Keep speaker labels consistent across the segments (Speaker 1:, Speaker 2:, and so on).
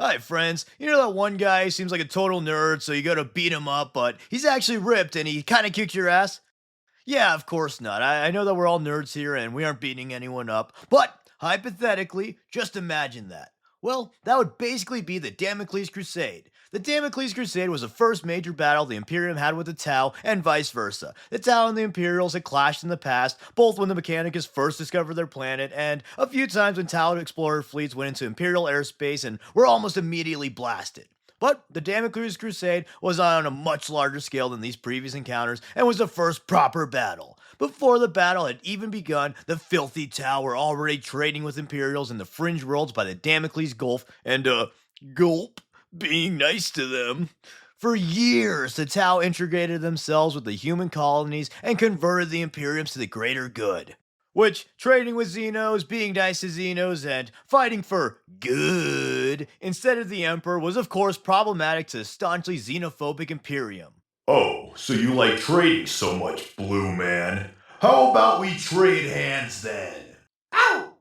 Speaker 1: Hi, friends. You know that one guy who seems like a total nerd, so you go to beat him up, but he's actually ripped and he kind of kicks your ass? Yeah, of course not. I know that we're all nerds here and we aren't beating anyone up, but hypothetically, just imagine that. Well, that would basically be the Damocles Crusade. The Damocles Crusade was the first major battle the Imperium had with the Tau, and vice versa. The Tau and the Imperials had clashed in the past, both when the Mechanicus first discovered their planet, and a few times when Tau explorer fleets went into Imperial airspace and were almost immediately blasted. But the Damocles Crusade was on a much larger scale than these previous encounters and was the first proper battle. Before the battle had even begun, the filthy Tau were already trading with Imperials in the fringe worlds by the Damocles Gulf and, gulp, being nice to them. For years, the Tau integrated themselves with the human colonies and converted the Imperiums to the greater good. Which, trading with Xenos, being nice to Xenos, and fighting for good instead of the Emperor was of course problematic to the staunchly xenophobic Imperium.
Speaker 2: Oh, so you like trading so much, Blue Man? How about we trade hands then? Ow!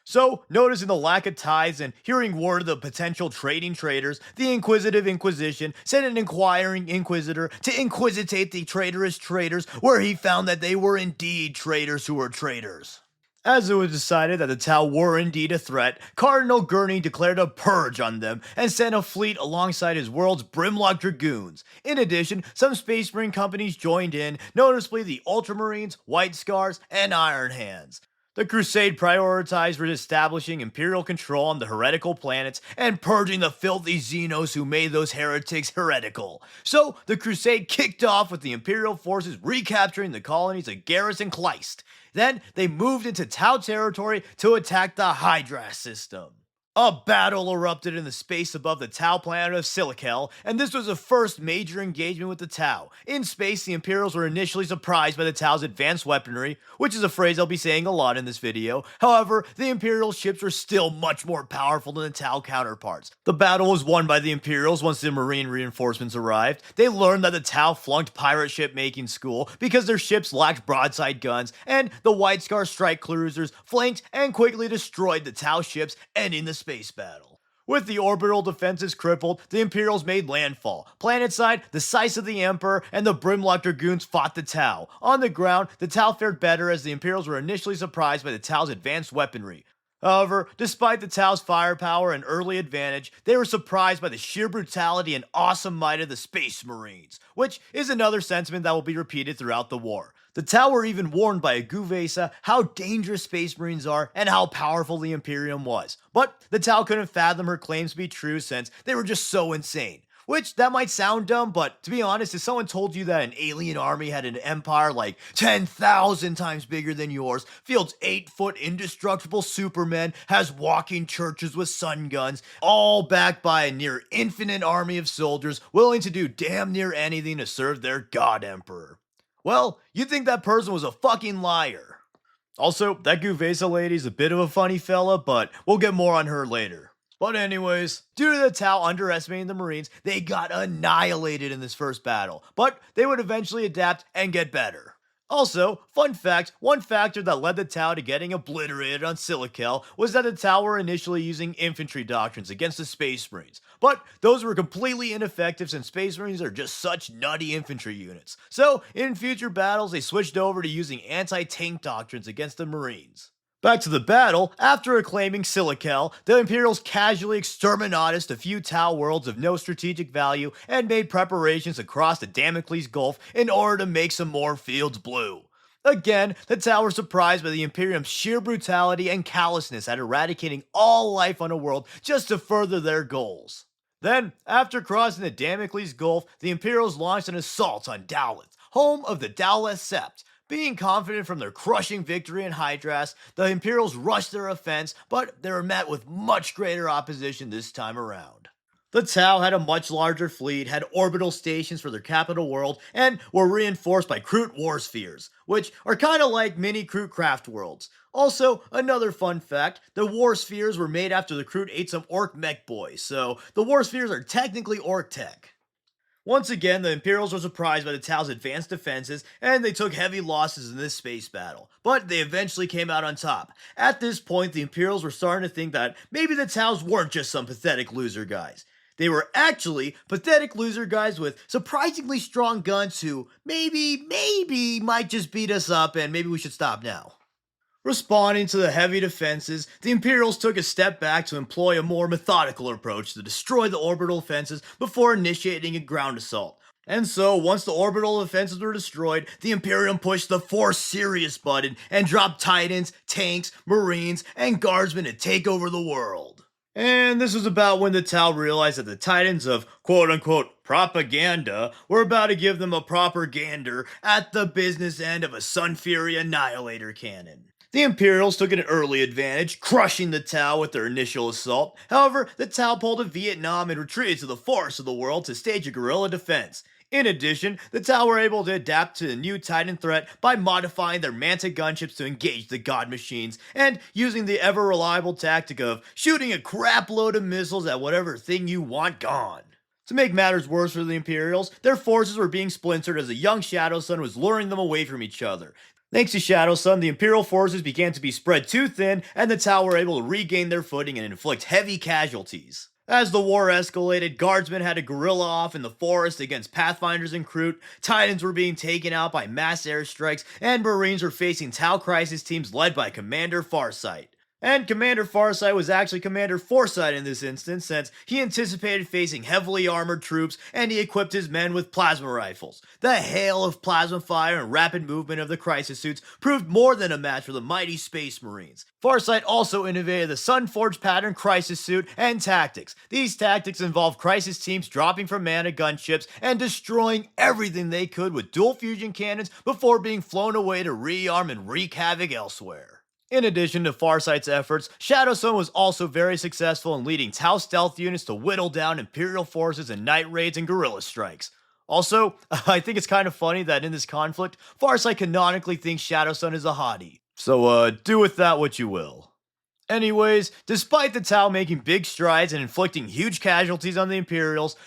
Speaker 1: So, noticing the lack of ties and hearing word of the potential trading traders, the Inquisitive Inquisition sent an inquiring Inquisitor to inquisitate the traitorous traders, where he found that they were indeed traitors who were traitors. As it was decided that the Tau were indeed a threat, Cardinal Gurney declared a purge on them and sent a fleet alongside his world's Brimlock Dragoons. In addition, some Space Marine companies joined in, noticeably the Ultramarines, White Scars, and Iron Hands. The Crusade prioritized establishing Imperial control on the heretical planets and purging the filthy Xenos who made those heretics heretical. So, the Crusade kicked off with the Imperial forces recapturing the colonies of Garrus and Kleist. Then, they moved into Tau territory to attack the Hydra system. A battle erupted in the space above the Tau planet of Silikel, and this was the first major engagement with the Tau. In space, the Imperials were initially surprised by the Tau's advanced weaponry, which is a phrase I'll be saying a lot in this video. However, the Imperial ships were still much more powerful than the Tau counterparts. The battle was won by the Imperials once the Marine reinforcements arrived. They learned that the Tau flunked pirate ship making school because their ships lacked broadside guns, and the White Scar strike cruisers flanked and quickly destroyed the Tau ships, ending the space battle. With the orbital defenses crippled, the Imperials made landfall. Planetside, the Sice of the Emperor and the Brimlock Dragoons fought the Tau. On the ground, the Tau fared better as the Imperials were initially surprised by the Tau's advanced weaponry. However, despite the Tau's firepower and early advantage, they were surprised by the sheer brutality and awesome might of the Space Marines, which is another sentiment that will be repeated throughout the war. The Tau were even warned by a Guvesa how dangerous Space Marines are and how powerful the Imperium was. But the Tau couldn't fathom her claims to be true since they were just so insane. Which, that might sound dumb, but to be honest, if someone told you that an alien army had an empire like 10,000 times bigger than yours, fields 8-foot indestructible supermen, has walking churches with sun guns, all backed by a near infinite army of soldiers willing to do damn near anything to serve their god emperor, well, you'd think that person was a fucking liar. Also, that Guvesa lady's a bit of a funny fella, but we'll get more on her later. But anyways, due to the Tau underestimating the Marines, they got annihilated in this first battle, but they would eventually adapt and get better. Also, fun fact, one factor that led the Tau to getting obliterated on Silikel was that the Tau were initially using infantry doctrines against the Space Marines, but those were completely ineffective since Space Marines are just such nutty infantry units. So, in future battles, they switched over to using anti-tank doctrines against the Marines. Back to the battle, after reclaiming Silikel, the Imperials casually exterminated a few Tau worlds of no strategic value and made preparations across the Damocles Gulf in order to make some more fields blue. Again, the Tau were surprised by the Imperium's sheer brutality and callousness at eradicating all life on a world just to further their goals. Then, after crossing the Damocles Gulf, the Imperials launched an assault on Dowleth, home of the Dowleth Sept. Being confident from their crushing victory in Hydras, the Imperials rushed their offense, but they were met with much greater opposition this time around. The Tau had a much larger fleet, had orbital stations for their capital world, and were reinforced by Kroot war spheres, which are kinda like mini Kroot craft worlds. Also, another fun fact, the war spheres were made after the Kroot ate some orc mech boys, so the war spheres are technically orc tech. Once again, the Imperials were surprised by the Tau's advanced defenses, and they took heavy losses in this space battle. But they eventually came out on top. At this point, the Imperials were starting to think that maybe the Taus weren't just some pathetic loser guys. They were actually pathetic loser guys with surprisingly strong guns who maybe might just beat us up, and maybe we should stop now. Responding to the heavy defenses, the Imperials took a step back to employ a more methodical approach to destroy the orbital defenses before initiating a ground assault. And so, once the orbital defenses were destroyed, the Imperium pushed the Force Serious button and dropped Titans, tanks, Marines, and Guardsmen to take over the world. And this was about when the Tau realized that the Titans of quote-unquote propaganda were about to give them a proper gander at the business end of a Sun Fury Annihilator cannon. The Imperials took an early advantage, crushing the Tau with their initial assault. However, the Tau pulled a Vietnam and retreated to the forests of the world to stage a guerrilla defense. In addition, the Tau were able to adapt to the new Titan threat by modifying their Manta gunships to engage the God Machines, and using the ever-reliable tactic of shooting a crap load of missiles at whatever thing you want gone. To make matters worse for the Imperials, their forces were being splintered as a young Shadowsun was luring them away from each other. Thanks to Shadowsun, the Imperial forces began to be spread too thin, and the Tau were able to regain their footing and inflict heavy casualties. As the war escalated, Guardsmen had to guerrilla off in the forest against Pathfinders and Kroot, Titans were being taken out by mass airstrikes, and Marines were facing Tau crisis teams led by Commander Farsight. And Commander Farsight was actually Commander Foresight in this instance, since he anticipated facing heavily armored troops and he equipped his men with plasma rifles. The hail of plasma fire and rapid movement of the crisis suits proved more than a match for the mighty Space Marines. Farsight also innovated the Sunforged pattern crisis suit and tactics. These tactics involved crisis teams dropping from mana gunships and destroying everything they could with dual fusion cannons before being flown away to rearm and wreak havoc elsewhere. In addition to Farsight's efforts, Shadowsun was also very successful in leading Tau stealth units to whittle down Imperial forces in night raids and guerrilla strikes. Also, I think it's kind of funny that in this conflict, Farsight canonically thinks Shadowsun is a hottie. So, do with that what you will. Anyways, despite the Tau making big strides and inflicting huge casualties on the Imperials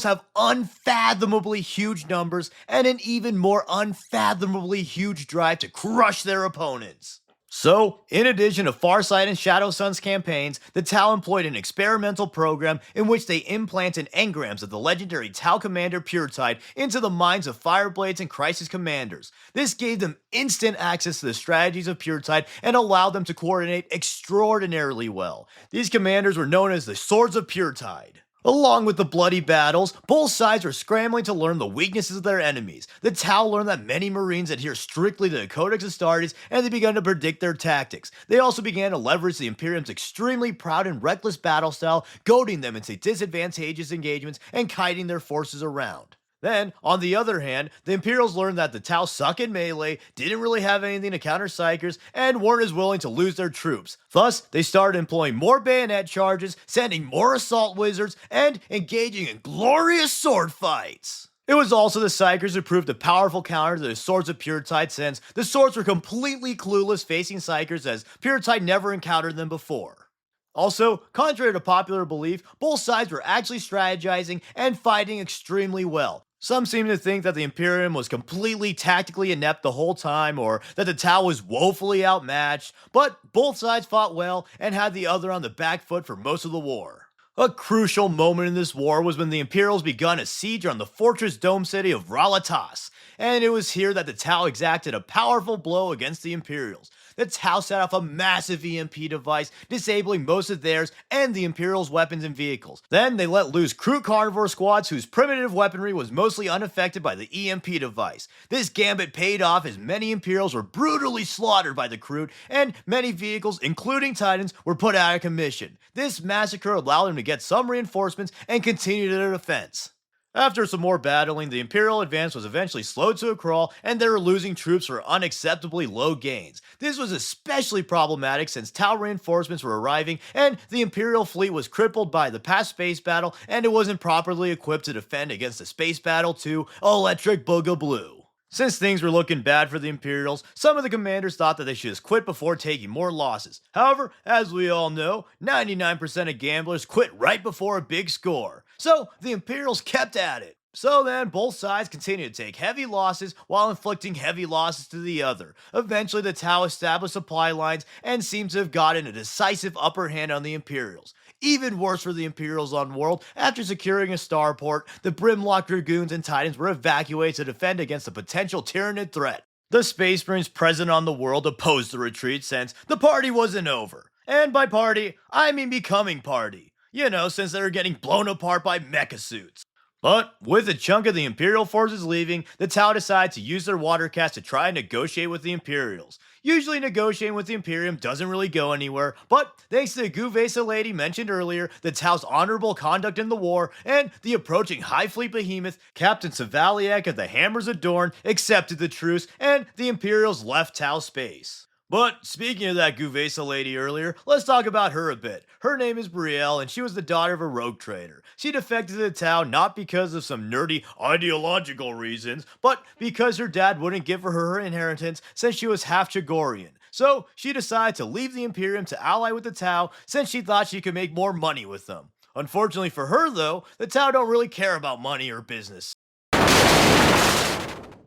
Speaker 1: have unfathomably huge numbers and an even more unfathomably huge drive to crush their opponents. So, in addition to Farsight and Shadowsun's campaigns, the Tau employed an experimental program in which they implanted engrams of the legendary Tau commander Puretide into the minds of Fireblades and Crisis commanders. This gave them instant access to the strategies of Puretide and allowed them to coordinate extraordinarily well. These commanders were known as the Swords of Puretide. Along with the bloody battles, both sides were scrambling to learn the weaknesses of their enemies. The Tau learned that many Marines adhere strictly to the Codex Astartes, and they began to predict their tactics. They also began to leverage the Imperium's extremely proud and reckless battle style, goading them into disadvantageous engagements and kiting their forces around. Then, on the other hand, the Imperials learned that the Tau suck in melee, didn't really have anything to counter Psykers, and weren't as willing to lose their troops. Thus, they started employing more bayonet charges, sending more assault wizards, and engaging in glorious sword fights. It was also the Psykers who proved a powerful counter to the Swords of Puretide, since the swords were completely clueless facing Psykers, as Puretide never encountered them before. Also, contrary to popular belief, both sides were actually strategizing and fighting extremely well. Some seem to think that the Imperium was completely tactically inept the whole time, or that the Tau was woefully outmatched, but both sides fought well and had the other on the back foot for most of the war. A crucial moment in this war was when the Imperials begun a siege on the fortress dome city of Ralatas, and it was here that the Tau exacted a powerful blow against the Imperials. The Tau set off a massive EMP device, disabling most of theirs and the Imperials' weapons and vehicles. Then they let loose Kroot carnivore squads whose primitive weaponry was mostly unaffected by the EMP device. This gambit paid off as many Imperials were brutally slaughtered by the Kroot, and many vehicles, including Titans, were put out of commission. This massacre allowed them to get some reinforcements and continue their defense. After some more battling, the Imperial advance was eventually slowed to a crawl, and they were losing troops for unacceptably low gains. This was especially problematic since Tau reinforcements were arriving, and the Imperial fleet was crippled by the past space battle, and it wasn't properly equipped to defend against the space battle 2 Electric Boogaloo. Since things were looking bad for the Imperials, some of the commanders thought that they should just quit before taking more losses. However, as we all know, 99% of gamblers quit right before a big score. So, the Imperials kept at it. So then, both sides continued to take heavy losses while inflicting heavy losses to the other. Eventually, the Tau established supply lines and seemed to have gotten a decisive upper hand on the Imperials. Even worse for the Imperials on world, after securing a starport, the Brimlock Dragoons and Titans were evacuated to defend against a potential Tyranid threat. The Space Marines present on the world opposed the retreat since the party wasn't over. And by party, I mean becoming party. You know, since they were getting blown apart by mecha suits. But with a chunk of the Imperial forces leaving, the Tau decide to use their watercast to try and negotiate with the Imperials. Usually negotiating with the Imperium doesn't really go anywhere, but thanks to the Guvesa lady mentioned earlier, the Tau's honorable conduct in the war, and the approaching High Fleet behemoth, Captain Savaliak of the Hammers of Dorn accepted the truce, and the Imperials left Tau space. But speaking of that Guvesa lady earlier, let's talk about her a bit. Her name is Brielle, and she was the daughter of a rogue trader. She defected to the Tau not because of some nerdy ideological reasons, but because her dad wouldn't give her inheritance since she was half Chagorian. So she decided to leave the Imperium to ally with the Tau since she thought she could make more money with them. Unfortunately for her though, the Tau don't really care about money or business.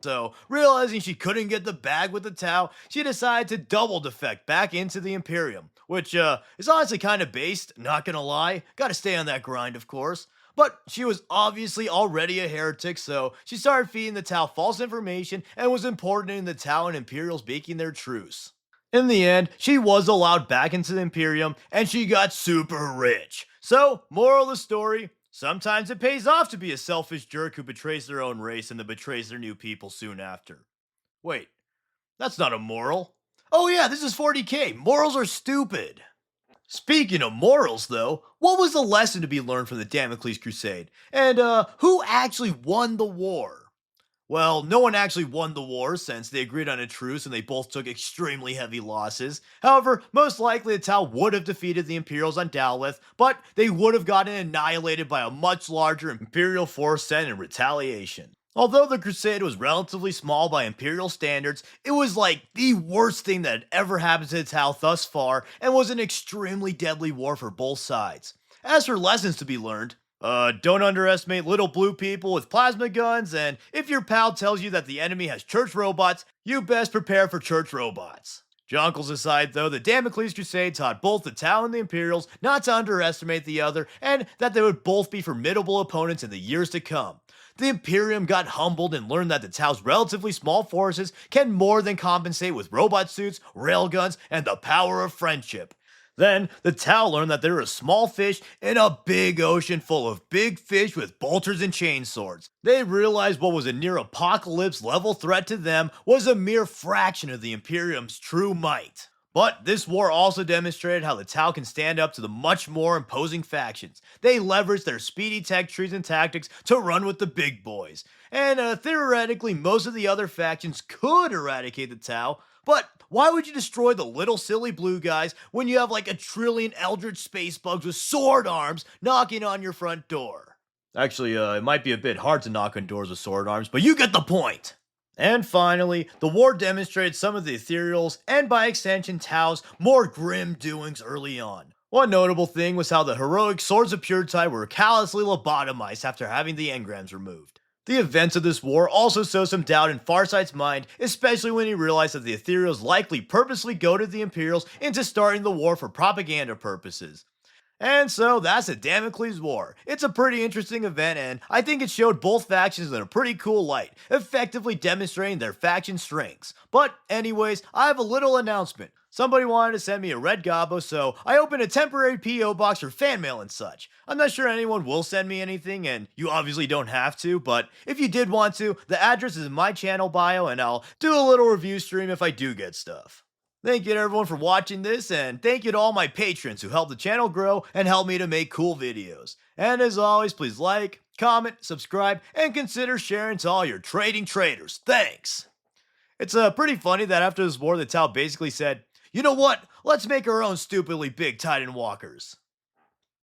Speaker 1: So, realizing she couldn't get the bag with the Tau, she decided to double defect back into the Imperium, which is honestly kind of based, not gonna lie. Gotta stay on that grind, of course. But she was obviously already a heretic, so she started feeding the Tau false information and was important in the Tau and Imperials making their truce. In the end, she was allowed back into the Imperium, and she got super rich. So, moral of the story, sometimes it pays off to be a selfish jerk who betrays their own race and then betrays their new people soon after. Wait, that's not a moral. Oh yeah, this is 40k. Morals are stupid. Speaking of morals, though, what was the lesson to be learned from the Damocles Crusade? And who actually won the war? Well, no one actually won the war since they agreed on a truce and they both took extremely heavy losses. However, most likely the Tau would have defeated the Imperials on Daleth, but they would have gotten annihilated by a much larger Imperial force sent in retaliation. Although the Crusade was relatively small by Imperial standards, it was like the worst thing that had ever happened to the Tau thus far and was an extremely deadly war for both sides. As for lessons to be learned, don't underestimate little blue people with plasma guns, and if your pal tells you that the enemy has church robots, you best prepare for church robots. Jonkles aside though, the Damocles Crusade taught both the Tau and the Imperials not to underestimate the other, and that they would both be formidable opponents in the years to come. The Imperium got humbled and learned that the Tau's relatively small forces can more than compensate with robot suits, railguns, and the power of friendship. Then, the Tau learned that they were a small fish in a big ocean full of big fish with bolters and chainswords. They realized what was a near apocalypse level threat to them was a mere fraction of the Imperium's true might. But this war also demonstrated how the Tau can stand up to the much more imposing factions. They leveraged their speedy tech trees and tactics to run with the big boys. And theoretically, most of the other factions could eradicate the Tau, but why would you destroy the little silly blue guys when you have like a trillion eldritch space bugs with sword arms knocking on your front door? Actually, it might be a bit hard to knock on doors with sword arms, but you get the point! And finally, the war demonstrated some of the Ethereals, and by extension Tau's, more grim doings early on. One notable thing was how the heroic Swords of Puretide were callously lobotomized after having the engrams removed. The events of this war also sow some doubt in Farsight's mind, especially when he realized that the Ethereals likely purposely goaded the Imperials into starting the war for propaganda purposes. And so that's the Damocles War. It's a pretty interesting event, and I think it showed both factions in a pretty cool light, effectively demonstrating their faction strengths. But anyways, I have a little announcement. Somebody wanted to send me a red gobbo, so I opened a temporary P.O. box for fan mail and such. I'm not sure anyone will send me anything, and you obviously don't have to, but if you did want to, the address is in my channel bio, and I'll do a little review stream if I do get stuff. Thank you to everyone for watching this, and thank you to all my patrons who help the channel grow and help me to make cool videos. And as always, please like, comment, subscribe, and consider sharing to all your trading traders. Thanks! It's pretty funny that after this war, the Tau basically said, you know what? Let's make our own stupidly big Titan walkers.